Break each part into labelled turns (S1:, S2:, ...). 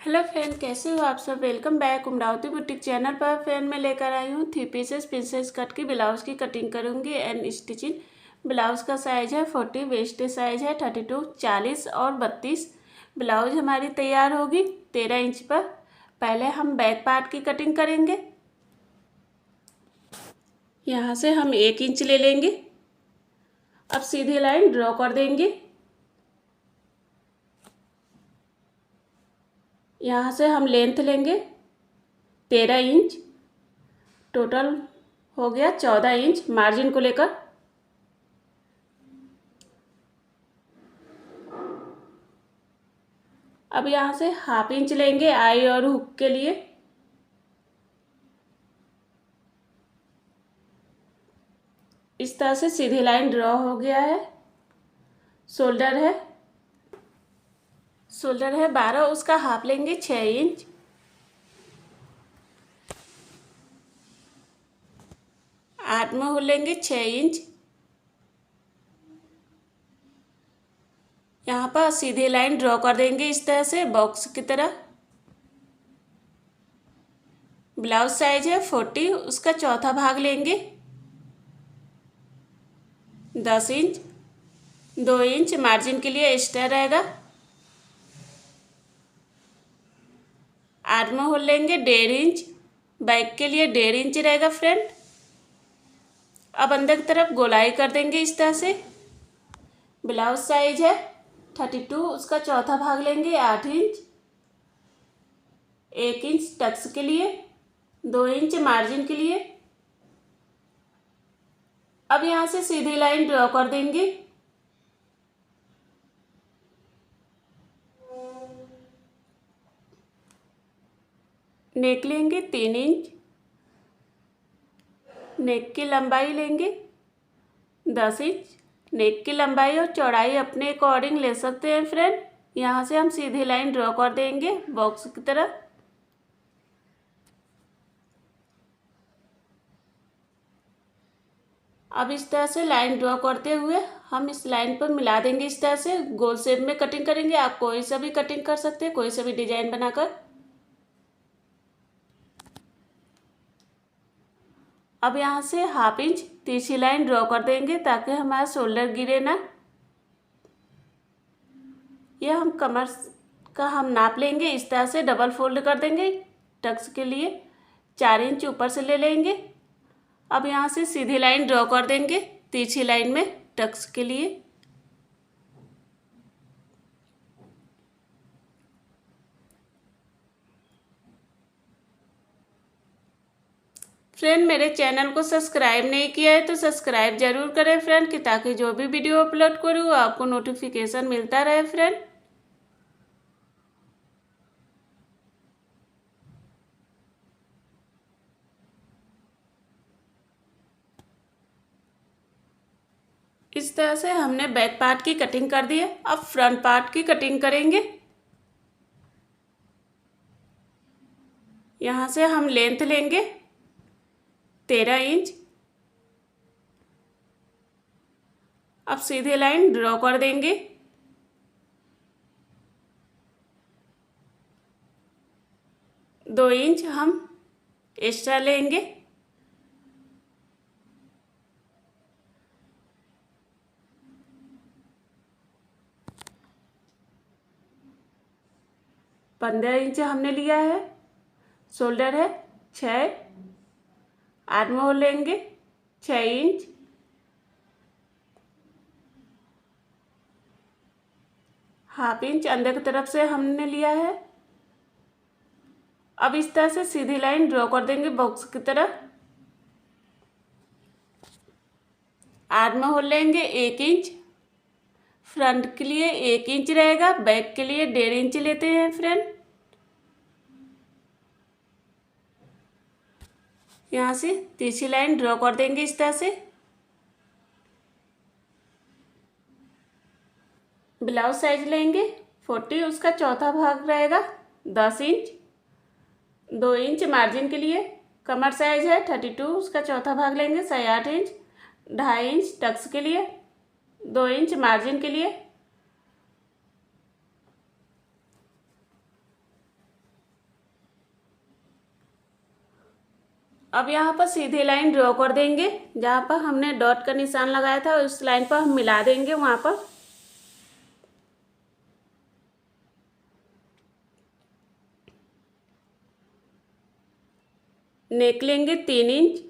S1: Hello friend, कैसे हो आप सब। Welcome back Umravati boutique channel पर। फ्रेंड मैं लेकर आई हूँ 3 पीसेस प्रिंसेस कट की ब्लाउज़ की कटिंग करूँगी एंड स्टिचिंग। ब्लाउज़ का साइज़ है 40, वेस्ट साइज़ है 32, 40 और 32। ब्लाउज हमारी तैयार होगी 13 इंच पर। पहले हम बैक पार्ट की कटिंग करेंगे। यहाँ से हम 1 इंच ले लेंगे। अब सीधी लाइन ड्रॉ कर देंगे। यहाँ से हम लेंथ लेंगे 13 इंच, टोटल हो गया 14 इंच मार्जिन को लेकर। अब यहाँ से हाफ इंच लेंगे आई और हुक के लिए। इस तरह से सीधी लाइन ड्रॉ हो गया है। शोल्डर है 12, उसका हाफ लेंगे 6 इंच। आर्म होल लेंगे 6 इंच। यहाँ पर सीधी लाइन ड्रॉ कर देंगे इस तरह से बॉक्स की तरह। ब्लाउज साइज है 40, उसका चौथा भाग लेंगे 10 इंच। 2 इंच मार्जिन के लिए एक्स्ट्रा रहेगा। आर्म होल लेंगे 1.5 इंच, बैक के लिए 1.5 इंच रहेगा फ्रेंड। अब अंदर की तरफ गोलाई कर देंगे इस तरह से। ब्लाउज साइज है 32, उसका चौथा भाग लेंगे 8 इंच। 1 इंच टक्स के लिए, 2 इंच मार्जिन के लिए। अब यहाँ से सीधी लाइन ड्रॉ कर देंगे। नेक लेंगे 3 इंच। नेक की लंबाई लेंगे 10 इंच। नेक की लंबाई और चौड़ाई अपने अकॉर्डिंग ले सकते हैं फ्रेंड। यहाँ से हम सीधी लाइन ड्रॉ कर देंगे बॉक्स की तरह। अब इस तरह से लाइन ड्रॉ करते हुए हम इस लाइन पर मिला देंगे। इस तरह से गोल शेप में कटिंग करेंगे। आप कोई सा भी कटिंग कर सकते हैं, कोई सा भी डिजाइन बनाकर। अब यहाँ से हाफ इंच तिरछी लाइन ड्रॉ कर देंगे ताकि हमारा शोल्डर गिरे ना। यह हम कमर का हम नाप लेंगे। इस तरह से डबल फोल्ड कर देंगे। टक्स के लिए 4 इंच ऊपर से ले लेंगे। अब यहाँ से सीधी लाइन ड्रॉ कर देंगे तिरछी लाइन में टक्स के लिए। फ्रेंड मेरे चैनल को सब्सक्राइब नहीं किया है तो सब्सक्राइब जरूर करें फ्रेंड, कि ताकि जो भी वीडियो अपलोड करूँ आपको नोटिफिकेशन मिलता रहे फ्रेंड। इस तरह से हमने बैक पार्ट की कटिंग कर दी है। अब फ्रंट पार्ट की कटिंग करेंगे। यहाँ से हम लेंथ लेंगे 13 इंच। अब सीधी लाइन ड्रॉ कर देंगे। दो इंच हम एक्स्ट्रा लेंगे। पंद्रह इंच हमने लिया है। शोल्डर है 6। आर्म होल लेंगे 6 इंच। हाफ इंच अंदर की तरफ से हमने लिया है। अब इस तरह से सीधी लाइन ड्रॉ कर देंगे बॉक्स की तरफ। आर्म होल लेंगे 1 इंच। फ्रंट के लिए 1 इंच रहेगा, बैक के लिए 1.5 इंच लेते हैं फ्रेंड। यहाँ से तिरछी लाइन ड्रॉ कर देंगे इस तरह से। ब्लाउज साइज लेंगे 40, उसका चौथा भाग रहेगा 10 इंच। 2 इंच मार्जिन के लिए। कमर साइज है 32, उसका चौथा भाग लेंगे 8.5 इंच। 2.5 इंच टक्स के लिए, 2 इंच मार्जिन के लिए। अब यहाँ पर सीधी लाइन ड्रॉ कर देंगे। जहाँ पर हमने डॉट का निशान लगाया था उस लाइन पर हम मिला देंगे। वहाँ पर नेक लेंगे 3 इंच।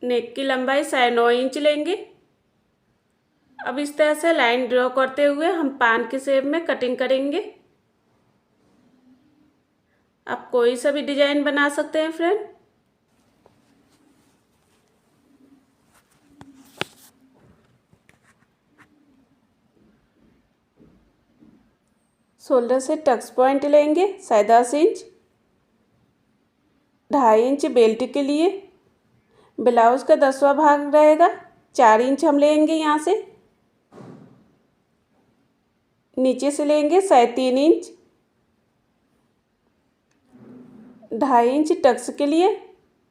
S1: नेक की लंबाई 9.5 इंच लेंगे। अब इस तरह से लाइन ड्रॉ करते हुए हम पान के शेप में कटिंग करेंगे। आप कोई सा भी डिजाइन बना सकते हैं फ्रेंड। शोल्डर से टक्स पॉइंट लेंगे 10.5 इंच। 2.5 इंच बेल्ट के लिए। ब्लाउज का 10वां भाग रहेगा 4 इंच हम लेंगे। यहाँ से नीचे से लेंगे 3.5 इंच। 2.5 इंच टक्स के लिए।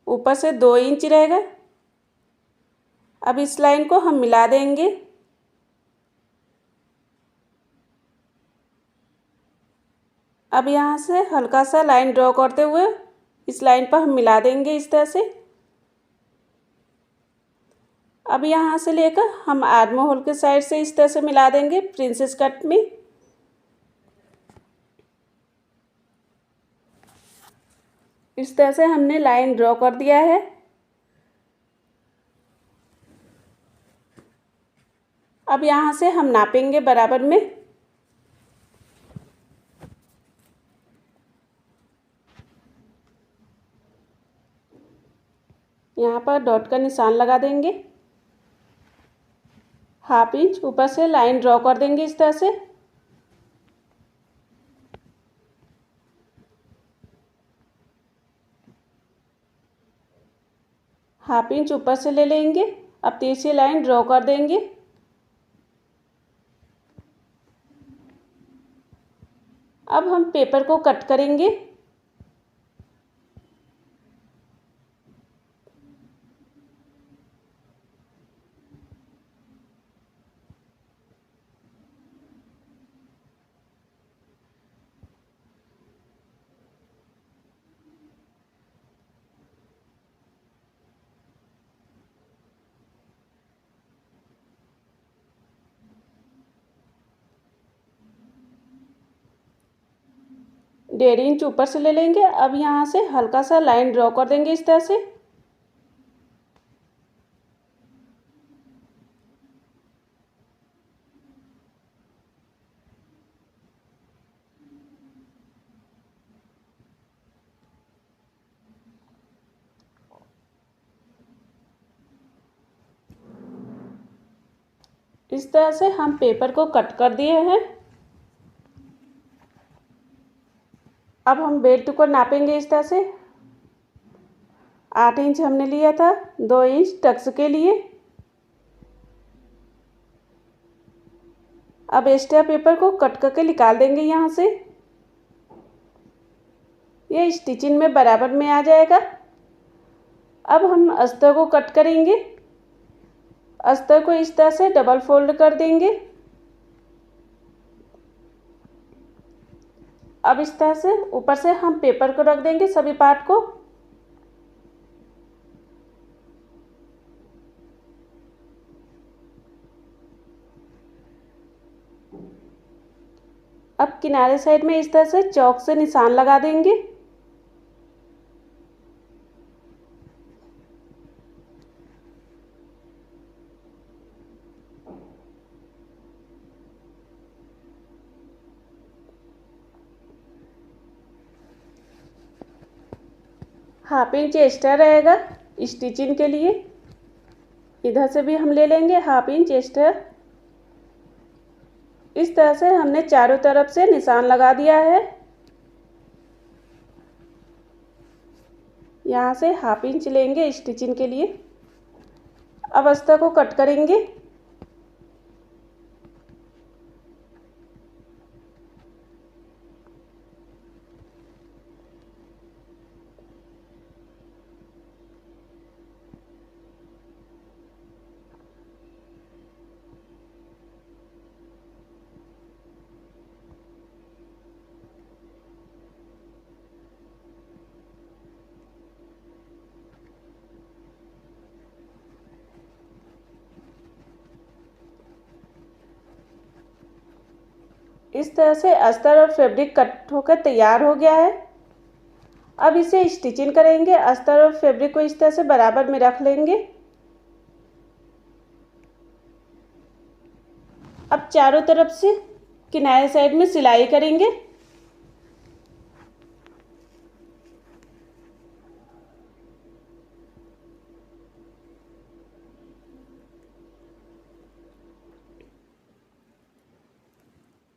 S1: ऊपर से 2 इंच रहेगा। अब इस लाइन को हम मिला देंगे। अब यहाँ से हल्का सा लाइन ड्रॉ करते हुए इस लाइन पर हम मिला देंगे इस तरह से। अब यहाँ से लेकर हम आर्म होल के साइड से इस तरह से मिला देंगे प्रिंसेस कट में। इस तरह से हमने लाइन ड्रॉ कर दिया है। अब यहाँ से हम नापेंगे बराबर में। यहाँ पर डॉट का निशान लगा देंगे। 1/2 इंच ऊपर से लाइन ड्रॉ कर देंगे इस तरह से। हाफ इंच ऊपर से ले लेंगे। अब तिरछी लाइन ड्रॉ कर देंगे। अब हम पेपर को कट करेंगे। डेढ़ इंच ऊपर से ले लेंगे। अब यहाँ से हल्का सा लाइन ड्रॉ कर देंगे इस तरह से। इस तरह से हम पेपर को कट कर दिए हैं। अब हम बेल्ट को नापेंगे इस तरह से। 8 इंच हमने लिया था। 2 इंच टक्स के लिए। अब एक्स्ट्रा पेपर को कट करके निकाल देंगे यहाँ से। ये स्टिचिंग में बराबर में आ जाएगा। अब हम अस्तर को कट करेंगे। अस्तर को इस तरह से डबल फोल्ड कर देंगे। अब इस तरह से ऊपर से हम पेपर को रख देंगे सभी पार्ट को। अब किनारे साइड में इस तरह से चौक से निशान लगा देंगे। हाफ इंच एक्स्ट्रा रहेगा स्टिचिंग के लिए। इधर से भी हम ले लेंगे हाफ इंच एक्स्ट्रा। इस तरह से हमने चारों तरफ से निशान लगा दिया है। यहाँ से हाफ इंच लेंगे स्टिचिंग के लिए। अब अस्तर को कट करेंगे। इस तरह से अस्तर और फैब्रिक कट होकर तैयार हो गया है। अब इसे स्टिचिंग करेंगे। अस्तर और फैब्रिक को इस तरह से बराबर में रख लेंगे। अब चारों तरफ से किनारे साइड में सिलाई करेंगे।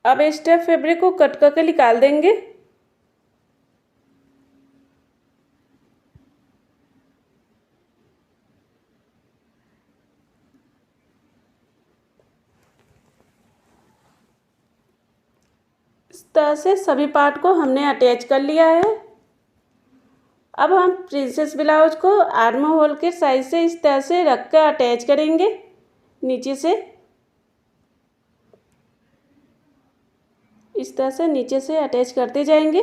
S1: अब एक्स्ट्रा फैब्रिक को कट करके निकाल देंगे। इस तरह से सभी पार्ट को हमने अटैच कर लिया है। अब हम प्रिंसेस ब्लाउज को आर्म होल के साइज से इस तरह से रख कर अटैच करेंगे नीचे से। इस तरह से नीचे से अटैच करते जाएंगे।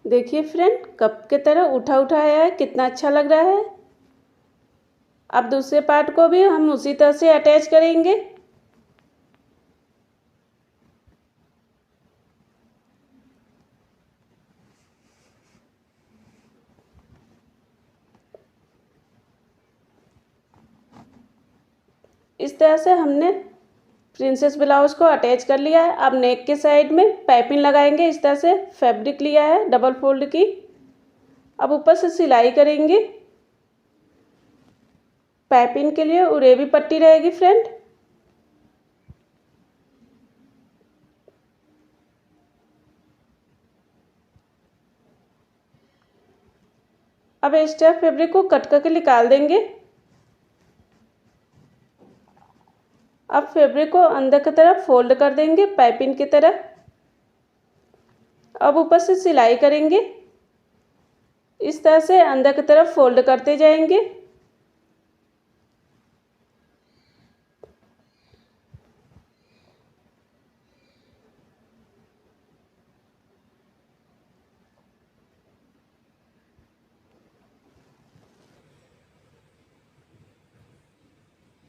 S1: देखिए फ्रेंड, कप के तरह उठा उठा आया है, कितना अच्छा लग रहा है। अब दूसरे पार्ट को भी हम उसी तरह से अटैच करेंगे। इस तरह से हमने प्रिंसेस ब्लाउज को अटैच कर लिया है। अब नेक के साइड में पाइपिंग लगाएंगे। इस तरह से फैब्रिक लिया है डबल फोल्ड की। अब ऊपर से सिलाई करेंगे। पाइपिंग के लिए उरेबी पट्टी रहेगी फ्रेंड। अब एक्स्ट्रा फैब्रिक को कट करके निकाल देंगे। अब फैब्रिक को अंदर की तरफ फोल्ड कर देंगे पाइपिंग की तरह। अब ऊपर से सिलाई करेंगे। इस तरह से अंदर की तरफ फोल्ड करते जाएंगे।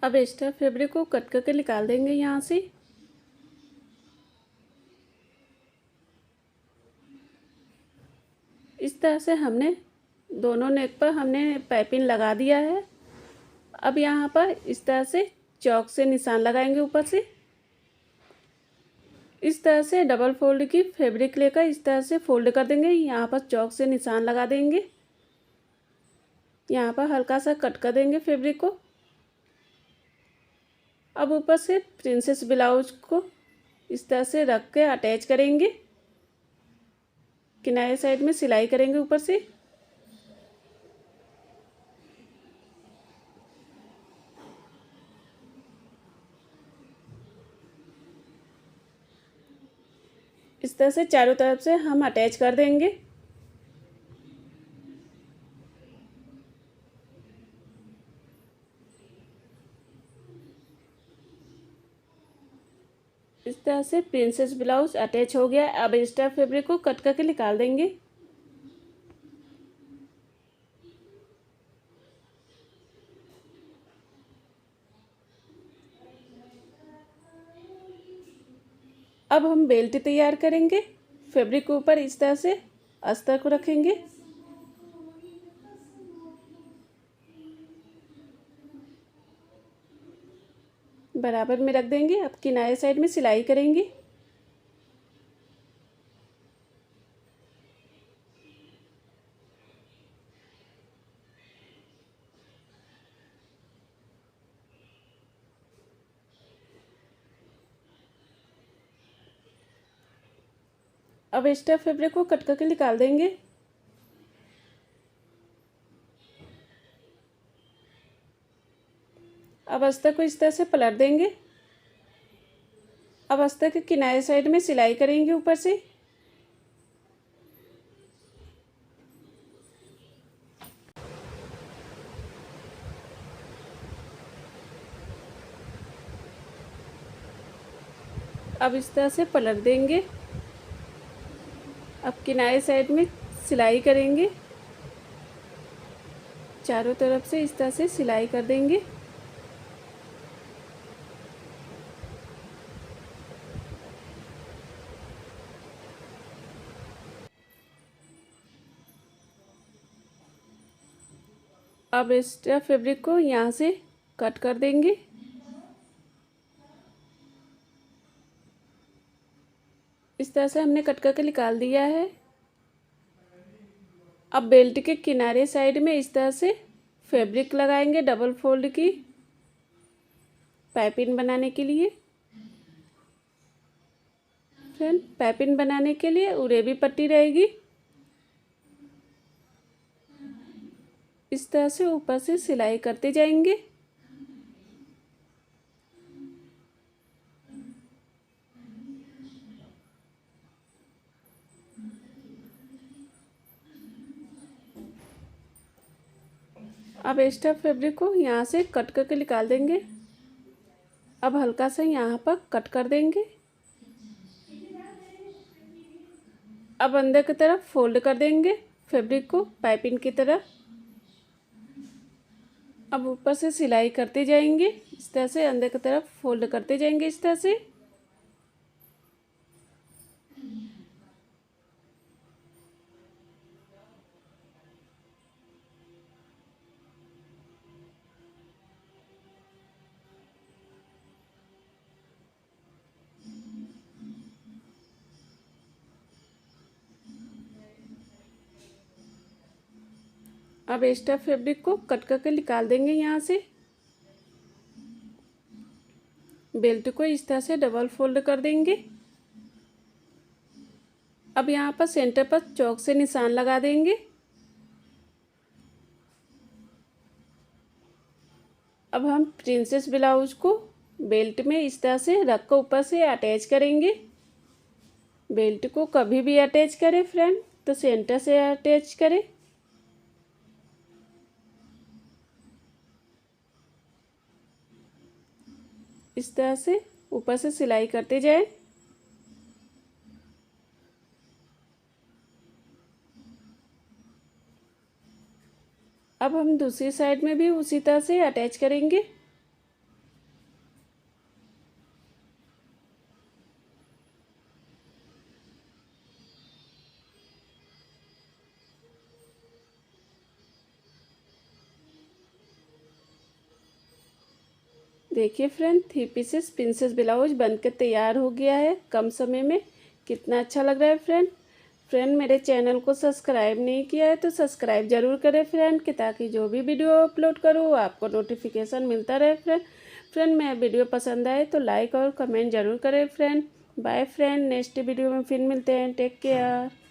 S1: अब एक्स्ट्रा फैब्रिक को कट करके निकाल देंगे यहाँ से। इस तरह से हमने दोनों नेक पर हमने पाइपिंग लगा दिया है। अब यहाँ पर इस तरह से चौक से निशान लगाएंगे ऊपर से। इस तरह से डबल फोल्ड की फैब्रिक लेकर इस तरह से फोल्ड कर देंगे। यहाँ पर चौक से निशान लगा देंगे। यहाँ पर हल्का सा कट कर देंगे फैब्रिक को। अब ऊपर से प्रिंसेस ब्लाउज को इस तरह से रख के अटैच करेंगे। किनारे साइड में सिलाई करेंगे ऊपर से। इस तरह से चारों तरफ से हम अटैच कर देंगे। इस तरह से प्रिंसेस ब्लाउज अटैच हो गया। अब एक्स्ट्रा फैब्रिक को कट करके निकाल देंगे। अब हम बेल्ट तैयार करेंगे। फैब्रिक के ऊपर इस तरह से अस्तर को रखेंगे। बराबर में रख देंगे। अब किनारे साइड में सिलाई करेंगे। अब एक्स्ट्रा फैब्रिक को कट करके निकाल देंगे। अब अस्तर को इस तरह से पलट देंगे। अब अस्तर के किनारे साइड में सिलाई करेंगे ऊपर से। अब इस तरह से पलट देंगे। अब किनारे साइड में सिलाई करेंगे, चारों तरफ से इस तरह से सिलाई कर देंगे। अब एक्स्ट्रा फैब्रिक को यहाँ से कट कर देंगे। इस तरह से हमने कट करके निकाल दिया है। अब बेल्ट के किनारे साइड में इस तरह से फैब्रिक लगाएंगे डबल फोल्ड की पाइपिंग बनाने के लिए। फ्रेंड, पाइपिंग बनाने के लिए उरेबी पट्टी रहेगी। इस तरह से ऊपर से सिलाई करते जाएंगे। अब एक्स्ट्रा फैब्रिक को यहाँ से कट करके निकाल देंगे। अब हल्का सा यहाँ पर कट कर देंगे। अब अंदर की तरफ फोल्ड कर देंगे फैब्रिक को पाइपिंग की तरह। अब ऊपर से सिलाई करते जाएंगे, इस तरह से अंदर की तरफ फोल्ड करते जाएंगे इस तरह से। अब एक्स्ट्रा फैब्रिक को कट करके निकाल देंगे यहाँ से। बेल्ट को इस तरह से डबल फोल्ड कर देंगे। अब यहाँ पर सेंटर पर चौक से निशान लगा देंगे। अब हम प्रिंसेस ब्लाउज को बेल्ट में इस तरह से रख कर ऊपर से अटैच करेंगे। बेल्ट को कभी भी अटैच करें फ्रेंड तो सेंटर से अटैच करें। इस तरह से ऊपर से सिलाई करते जाएं। अब हम दूसरी साइड में भी उसी तरह से अटैच करेंगे। देखिए फ्रेंड, 3 पीसेस प्रिंसेस ब्लाउज बनकर तैयार हो गया है कम समय में। कितना अच्छा लग रहा है फ्रेंड, मेरे चैनल को सब्सक्राइब नहीं किया है तो सब्सक्राइब ज़रूर करें फ्रेंड, कि ताकि जो भी वीडियो अपलोड करूँ आपको नोटिफिकेशन मिलता रहे फ्रेंड। मैं वीडियो पसंद आए तो लाइक और कमेंट ज़रूर करें friend. Bye friend, next video में फिर मिलते हैं। Take care.